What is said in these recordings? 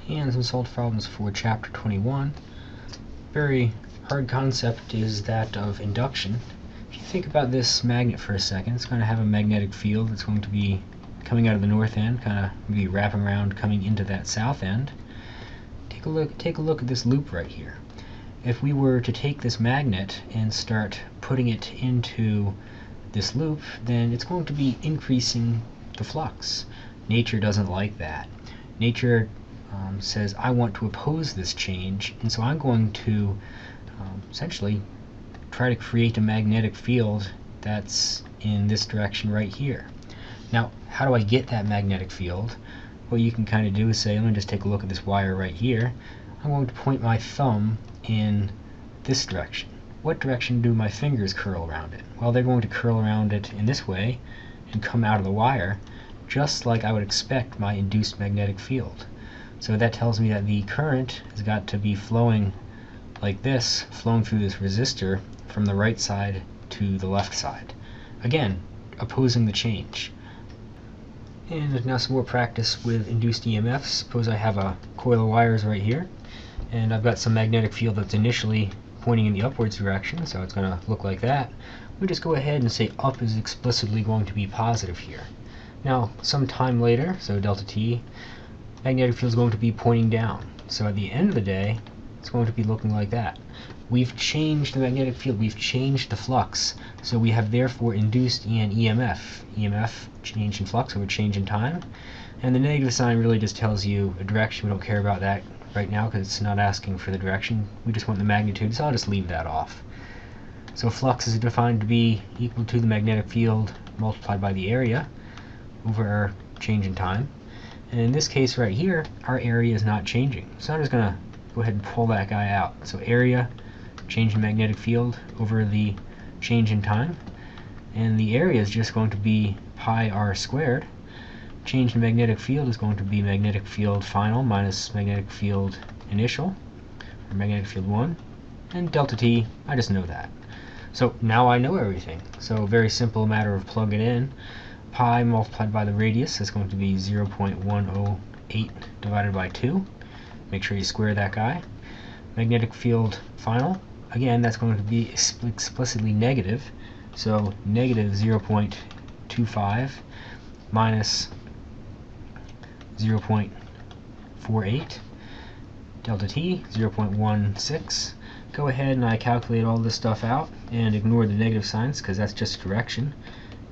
And some solved problems for chapter 21. Very hard concept is that of induction. If you think about this magnet for a second, it's going to have a magnetic field that's going to be coming out of the north end, kind of be wrapping around, coming into that south end. Take a look at this loop right here. If we were to take this magnet and start putting it into this loop, then it's going to be increasing the flux. Nature doesn't like that. Nature says, I want to oppose this change, and so I'm going to essentially try to create a magnetic field that's in this direction right here. Now, how do I get that magnetic field? What you can kind of do is say, let me just take a look at this wire right here. I'm going to point my thumb in this direction. What direction do my fingers curl around it? Well, they're going to curl around it in this way and come out of the wire, just like I would expect my induced magnetic field. So that tells me that the current has got to be flowing like this, flowing through this resistor from the right side to the left side. Again, opposing the change. And now some more practice with induced EMFs. Suppose I have a coil of wires right here, and I've got some magnetic field that's initially pointing in the upwards direction, so it's going to look like that. We just go ahead and say up is explicitly going to be positive here. Now, some time later, so delta t, magnetic field is going to be pointing down. So at the end of the day, it's going to be looking like that. We've changed the magnetic field, we've changed the flux, so we have therefore induced an EMF. EMF, change in flux over change in time. And the negative sign really just tells you a direction. We don't care about that right now because it's not asking for the direction. We just want the magnitude, so I'll just leave that off. So flux is defined to be equal to the magnetic field multiplied by the area over our change in time. And in this case right here, our area is not changing. So I'm just going to go ahead and pull that guy out. So area, change in magnetic field over the change in time. And the area is just going to be pi r squared. Change in magnetic field is going to be magnetic field final minus magnetic field initial, or magnetic field 1. And delta t, I just know that. So now I know everything. So very simple matter of plugging in. Pi multiplied by the radius is going to be 0.108 divided by 2. Make sure you square that guy. Magnetic field final, again, that's going to be explicitly negative. So negative 0.25 minus 0.48. Delta t, 0.16. Go ahead and I calculate all this stuff out and ignore the negative signs because that's just direction.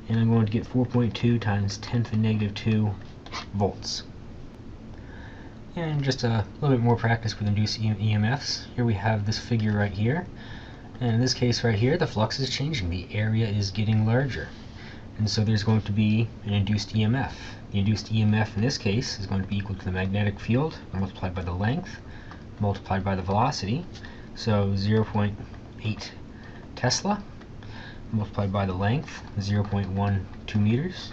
And I'm going to get 4.2 times 10 to the negative 2 volts. And just a little bit more practice with induced EMFs. Here we have this figure right here. And in this case right here, the flux is changing. The area is getting larger. And so there's going to be an induced EMF. The induced EMF in this case is going to be equal to the magnetic field multiplied by the length multiplied by the velocity. So 0.8 Tesla multiplied by the length, 0.12 meters,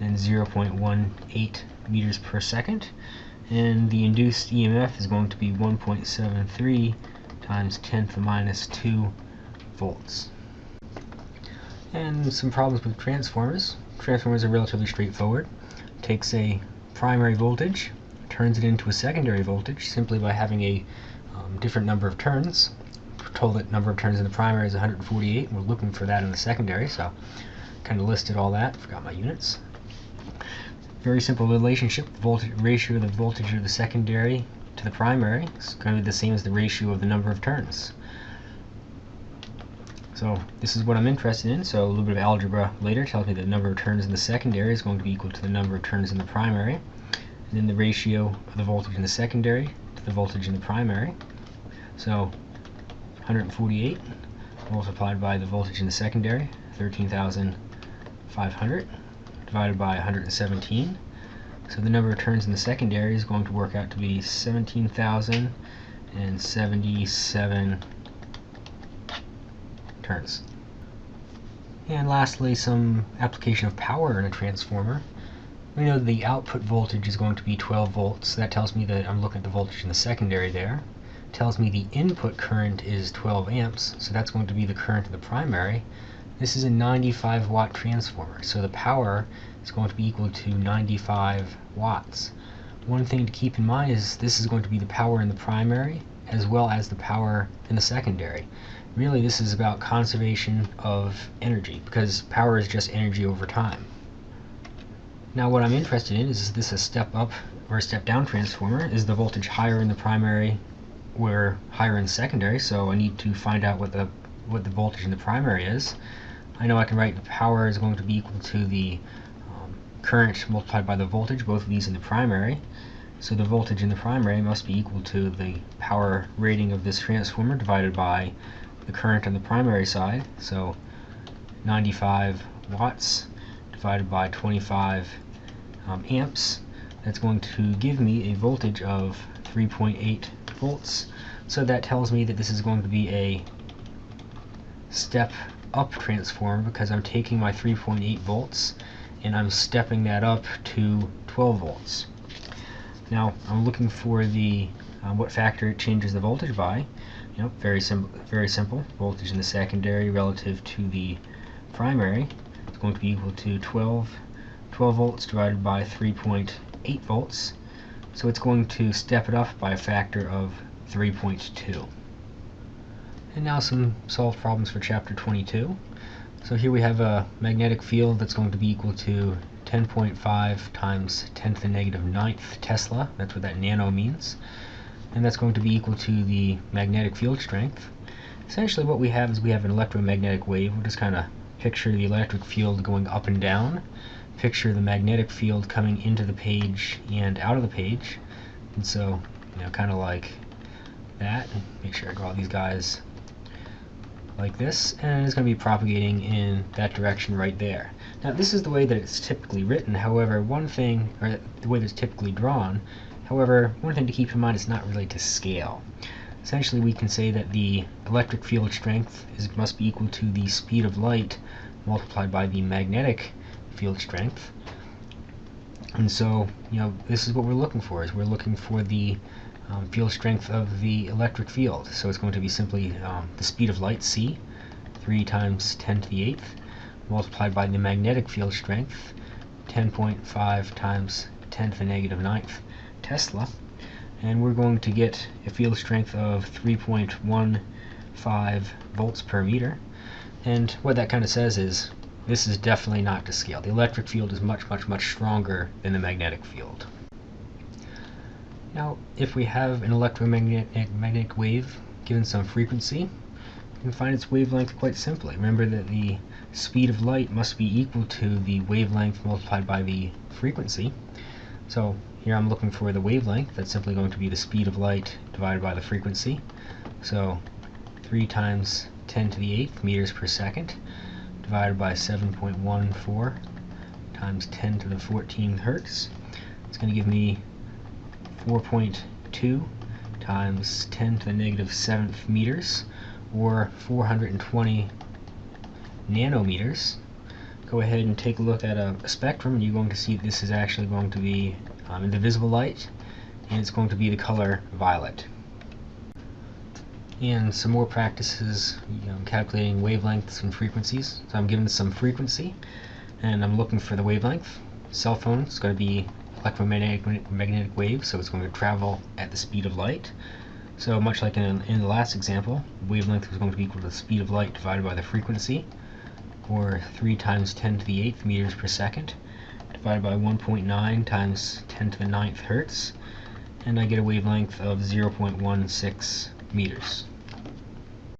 and 0.18 meters per second. And the induced EMF is going to be 1.73 times 10 to the minus 2 volts. And some problems with transformers. Transformers are relatively straightforward. Takes a primary voltage, turns it into a secondary voltage simply by having a different number of turns. We're told that number of turns in the primary is 148, and we're looking for that in the secondary, so kind of listed all that. Forgot my units. Very simple relationship. The ratio of the voltage of the secondary to the primary is going to be the same as the ratio of the number of turns. So this is what I'm interested in, so a little bit of algebra later tells me that the number of turns in the secondary is going to be equal to the number of turns in the primary, and then the ratio of the voltage in the secondary to the voltage in the primary. So 148 multiplied by the voltage in the secondary, 13,500, divided by 117. So the number of turns in the secondary is going to work out to be 17,077 turns. And lastly, some application of power in a transformer. We know that the output voltage is going to be 12 volts. So that tells me that I'm looking at the voltage in the secondary there. It tells me the input current is 12 amps, so that's going to be the current of the primary. This is a 95 watt transformer, so the power is going to be equal to 95 watts. one thing to keep in mind is this is going to be the power in the primary as well as the power in the secondary. Really, this is about conservation of energy, because power is just energy over time. Now what I'm interested in is this a step up or a step down transformer? Is the voltage higher in the primary or higher in the secondary? So I need to find out what the voltage in the primary is. I know I can write the power is going to be equal to the current multiplied by the voltage, both of these in the primary. So the voltage in the primary must be equal to the power rating of this transformer divided by the current on the primary side. So 95 watts divided by 25 amps. That's going to give me a voltage of 3.8 volts. So that tells me that this is going to be a step up transformer, because I'm taking my 3.8 volts and I'm stepping that up to 12 volts. Now I'm looking for the what factor it changes the voltage by. Very simple. Voltage in the secondary relative to the primary is going to be equal to 12 volts divided by 3.8 volts. So it's going to step it up by a factor of 3.2. And now some solved problems for chapter 22. So here we have a magnetic field that's going to be equal to 10.5 times 10 to the negative 9th Tesla. That's what that nano means. And that's going to be equal to the magnetic field strength. Essentially what we have is we have an electromagnetic wave. We'll just kind of picture the electric field going up and down. Picture the magnetic field coming into the page and out of the page. And so, kind of like that. Make sure I draw these guys like this, and it's going to be propagating in that direction right there. Now this is the way that it's typically written. However, the way that it's typically drawn. However, one thing to keep in mind is not related to scale. Essentially, we can say that the electric field strength must be equal to the speed of light multiplied by the magnetic field strength. And so, this is what we're looking for. We're looking for the field strength of the electric field. So it's going to be simply the speed of light, c, 3 times 10 to the 8th, multiplied by the magnetic field strength, 10.5 times 10 to the negative 9th Tesla. And we're going to get a field strength of 3.15 volts per meter. And what that kind of says is this is definitely not to scale. The electric field is much, much, much stronger than the magnetic field. Now, if we have an electromagnetic wave given some frequency, we can find its wavelength quite simply. Remember that the speed of light must be equal to the wavelength multiplied by the frequency. So here I'm looking for the wavelength. That's simply going to be the speed of light divided by the frequency. So 3 times 10 to the 8th meters per second divided by 7.14 times 10 to the 14 hertz. It's going to give me 4.2 times 10 to the negative 7th meters, or 420 nanometers. Go ahead and take a look at a spectrum, and you're going to see this is actually going to be in the visible light, and it's going to be the color violet. And some more practices calculating wavelengths and frequencies. So I'm given some frequency, and I'm looking for the wavelength. Cell phone is going to be electromagnetic wave, so it's going to travel at the speed of light. So much like in the last example, the wavelength is going to be equal to the speed of light divided by the frequency, or 3 times 10 to the 8th meters per second, divided by 1.9 times 10 to the 9th hertz, and I get a wavelength of 0.16 meters.